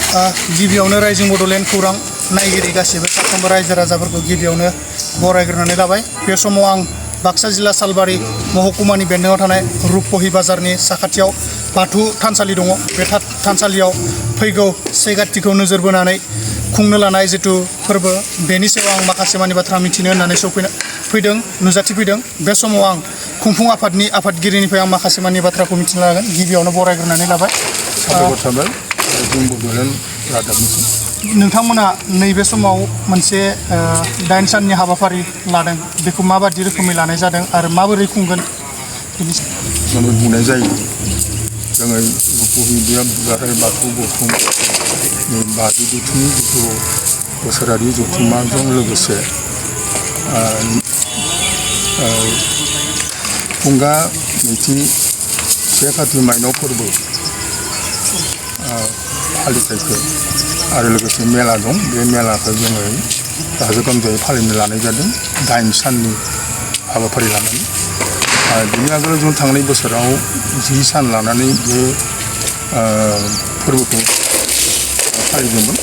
गिबियावनो रायजो बड'लेण्ड खौरां नायगिरि गासिबो साफ्रोमबो रायजो राजाफोरखौ गिबियावनो बरायग्रोनानै लाबाय। बे समाव आं बाक्सा जिल्ला सालबारि महकुमानि बेन्दोङाव थानाय रुपहि बाजारनि साखाथियाव बाथौ थानसालि दङ। बे थानसालियाव फैगौ से कातिखौ नोजोर बोनानै खुंनो लानाय जिथु फोरबो, बेनि सायाव आं माखासे मानि बाथ्रा मिथिनो होननानै फैदों, नुजाथिफैदों। बे समाव आं खुंफुं आफादनि आफादगिरिनिफ्राय आं माखासे मानि बाथ्राखौ मिथिनो लागोन। गिबियावनो बरायग्रोनानै लाबाय। नोंथांमोना नैबे समाव मोनसे 8 साननि हाबाफारि लादों, बेखौ माबादि रोखोमै लानाय जादों आरो माबोरै खुंगोन बेनि सायाव बुंनाय जायो। जोङो रुपहि दुलाराय बाथौ गौथुम बाथौ जथुमनि जिथु बोसोरारि जथुम्माजों लोगोसे खुंगा नैथि से काति माइनाव फोरबो फालिथायखौ आरो लोगोसे मेला दं। बे मेलाखौ जोङो गाजा गोमजायै फालिनो लानाय जादों 8 साननि हाबाफारि लानानै। बिनि आगोलाव जों थांनाय बोसोराव 10 सान लानानै बे फोरबोखौ फालिदोंमोन।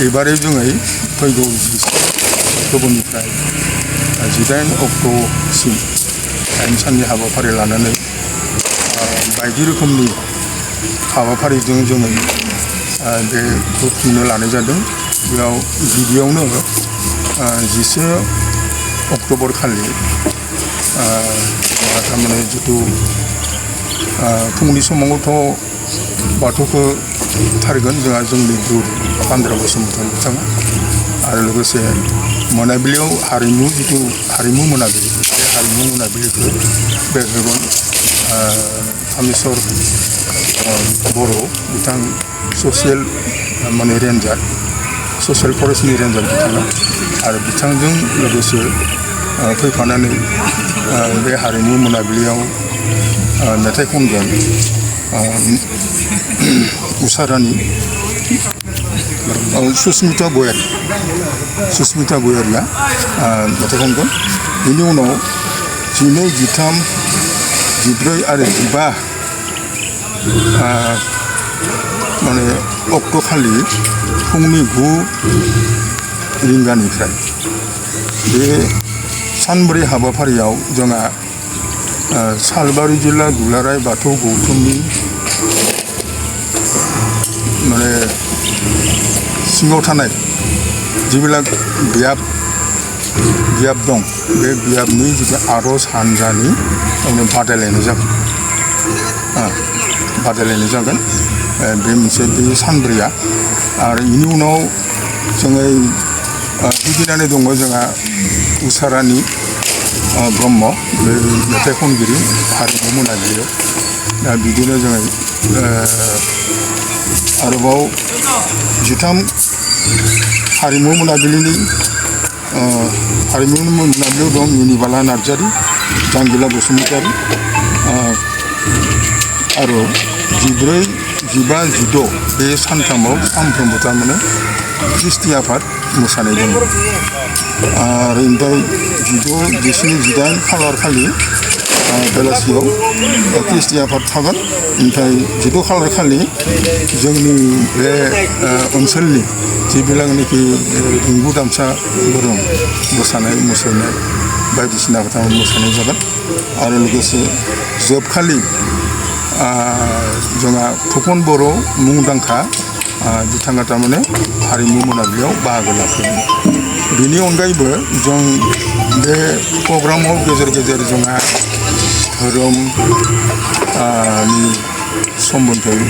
एबारै जोङो फैगौ 10 अक्ट'बरनिफ्राय 18 अक्ट'सिम 8 साननि हाबाफारि लानानै बायदि रोखोमनि हाबाफारिजों जोङो बेखौ खुंनो लानाय जादों। बेयाव गिबियावनो 11 अक्ट'बर खालि थारमाने जिथु फुंनि समावथ' बाथौखौ थारगोन जोंहा जोंनि गुरु पान्द्रा बसुमतारी बिथाङा, आरो लोगोसे मोनाबिलियाव जिथु हारिमु मोनाबिलि, बे हारिमु मोनाबिलिखौ बेखेवगोन कामेस्वर बर' बिथां ससियेल ससियेल फरेस्टनि रेन्जार बिथाङा, आरो बिथांजों लोगोसे फैफानानै बे हारिमु मोनाबिलियाव मेथाइ खनगोन उषा रानि सुस्मिता गयारिया मेथाइ खनगोन। बेनि उनाव 12, 13, 14 आरो 15 अक्ट' खालि फुंनि 9 रिंगानिफ्राय बे सानब्रै हाबाफारियाव जोंहा सालबारि जिल्ला दुलाराय बाथौ गौथुमनि सिङाव थानाय जिबिलाक बियाब दं, बे बियाबनि जिथु आर'ज हान्जानि बादायलायनाय जागोन। बे मोनसे बे सानब्रैया। आरो बेनि उनाव जोङो फैनानै दङ जोंहा उषा रानि ब्रह्म, बे मेथाइ खनगिरि हारिमु मोनाबिलियाव। दा बिदिनो जोङो आरोबाव 13 हारिमु मोनाबिलियाव दं मिनिबाला नार्जारि, जांगिला बसुमतारी, आरो 14, 15, 16 बे सानथामाव सानफ्रोमबो थारमाने ख्रिस्टि आफाद मोसानाय दङ। आरो ओमफ्राय 16, 17, 18 खालार खालि बेलासियाव ख्रिस्टि आफाद थागोन। ओमफ्राय 16 खालार खालि जोंनि बे ओनसोलनि जिबिलाकनिखि रिंगु दामसा गोरों मोसानाय मुसुरनाय बायदिसिना मोसानाय जागोन। आरो लोगोसे जोबखालि जोंहा फुकन बर' मुंदांखा बिथाङा थारमाने हारिमु मोनाबिलियाव बाहागो लाफैगोन। बेनि अनगायैबो जों बे प्रग्रामाव गेजेर गेजेर जोंहा धोरोमनि सोमोन्दै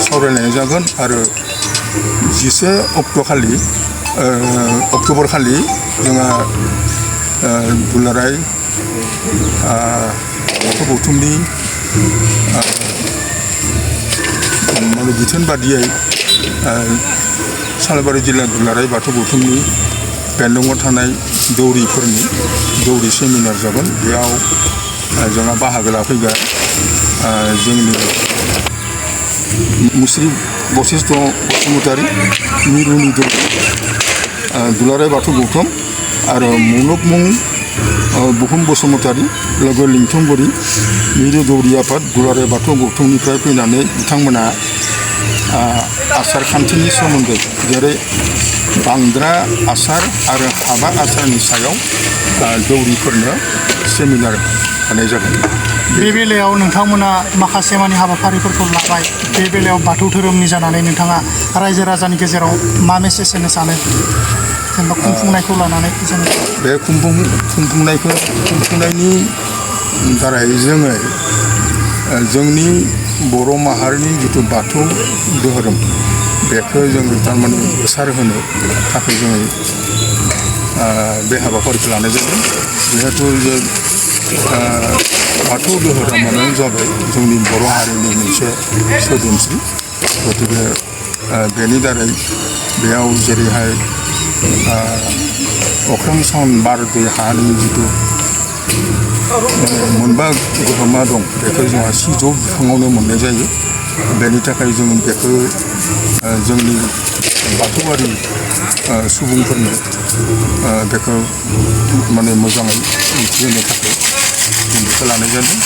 सावरायलायनाय जागोन। आरो 11 अक्ट'बर खालि जोंहा दुलाराय बाथौ गौथुमनि बिथोन बादियै सालबारि जिल्ला दुलाराय बाथौ गौथुमनि बेन्दोङाव थानाय दौरि सेमिनार जागोन। बेयाव जोंहा बाहागो लाफैगोन जोंनि मुस्रि बशिष्ठ बसुमतारी, मिरुनि दुलाराय बाथौ गौथुम, आरो मुलुगमुं बुहुम बसुमतारी, लोगो लिंथुमबुरि मिरु दौरि आफाद दुलाराय बाथौ गौथुमनिफ्राय फैनानै बिथांमोना आसार खान्थिनि सोमोन्दै जेरै बांद्रा आसार आरो हाबा आसारनि सायाव दौरिफोरनो सेमिनार होनाय जागोन। बे बेलायाव नोंथांमोना माखासे मानि हाबाफारिफोरखौ लाबाय। बे बेलायाव बाथौ धोरोमनि जानानै नोंथाङा रायजो राजानि गेजेराव मा मेसेज होनो सानो जेनेबा खुंफुंनायखौ लानानै जेनेबा बे खुंफुंनायनि दारै जोङो जोंनि बर' माहारिनि जिथु बाथौ धोरोम बेखौ जोङो थारमाने गोसारहोनो थाखाय जोङो बे हाबाफारिखौ लानाय जादों। जिहेतु जे बाथौ धोरोमानो जाबाय जोंनि बर' हारिनि मोनसे सोदोमस्रि। गतिके बेनि दारै बेयाव जेरैहाय अख्रां सान बार दै हानि जिथु मोनबा गोहोमा दं बेखौ जोंहा सिजौ बिफाङावनो मोननाय जायो। बेनि थाखाय जों बेखौ जोंनि बाथौआरि सुबुंफोरनो बेखौ माने मोजाङै मिथिहोनो थाखाय जों बेखौ लानाय जादों।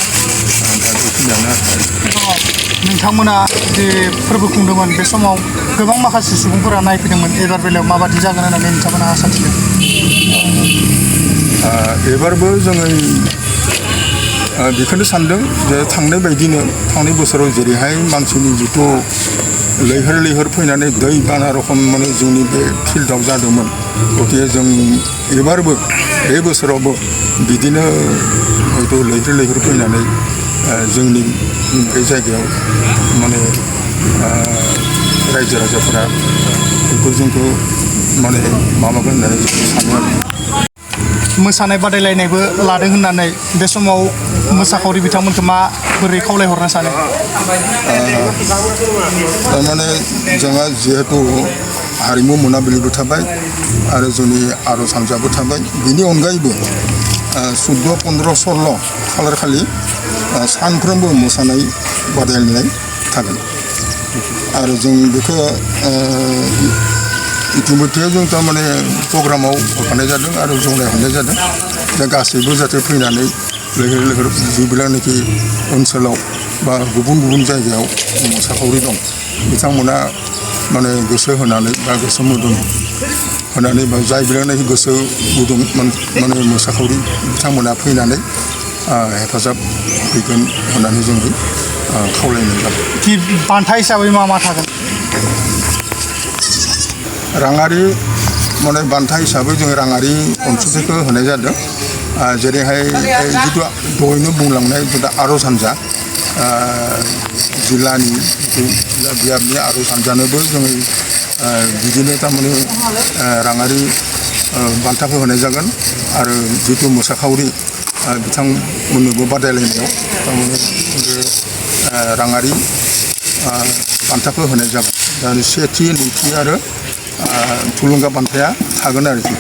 दा बेखिनियानो आरो नोंथांमोना जे फोरबो खुंदोंमोन बे समाव गोबां माखासे सुबुंफोरा नायफैदोंमोन। एबार बेलायाव माबादि जागोन होननानै नोंथांमोना आसा थियो? एबारबो जोङो बेखौनो सानदों जे थांनाय बोसोराव जेरैहाय मानसिनि जिथु लैहोर फैनानै दै बाना रखम माने जोंनि बे फिल्डआव जादोंमोन। गतिके जों एबारबो बे बोसोरावबो बिदिनो हयथ' लैहोर फैनानै जोंनि बे जायगायाव माने रायजो राजाफोरा बेखौ जोंखौ माने माबागोन होननानै जों सानो आरो। मोसानाय बादायलायनायबो लादों होननानै बे समाव मोसाखावरि बिथांमोनखौ माबोरै खावलायहरनो सानो? थारमाने जोंहा जिहेतु हारिमु मोनाबिलिबो थाबाय आरो जोंनि आर'ज हान्जाबो थाबाय। बेनि अनगायैबो 14, 15, 16 खालार खालि सानफ्रोमबो मोसानाय बादायलायनाय थागोन आरो जों बेखौ इतिमध्य जों थारमाने प्रग्रामाव होफानाय जादों आरो जौनाय हरनाय जादों। दा गासैबो जाहाथे फैनानै लैहोर जिबिलानोखि ओनसोलाव बा गुबुन जायगायाव मोसाखावरि दं बिथांमोना माने गोसो होनानै बा गोसो मोदोम होनानै बा जाय बिलानोखि गोसो गुदुं माने मोसाखावरि बिथांमोना फैनानै हेफाजाब होफैगोन होननानै जोङो खावलायनाय जाबाय। बान्था हिसाबै मा थागोन? राङारि माने बान्था हिसाबै जोङो राङारि अनसुंथाइखौ होनाय जादों। जेरैहाय जिथु दहायनो बुंलांनाय जिथु आर'ज हान्जा जिल्लानि जिथु बियाबनि आर'ज हान्जानोबो जोङो बिदिनो थारमाने राङारि बान्थाखौ होनाय जागोन आरो जिथु मोसाखावरि बिथांमोननोबो बादायलायनायाव थारमाने राङारि बान्थाखौ होनाय जागोन। दा सेथि नैथि आरो थुलुंगा बान्थाया थागोन आरोखि।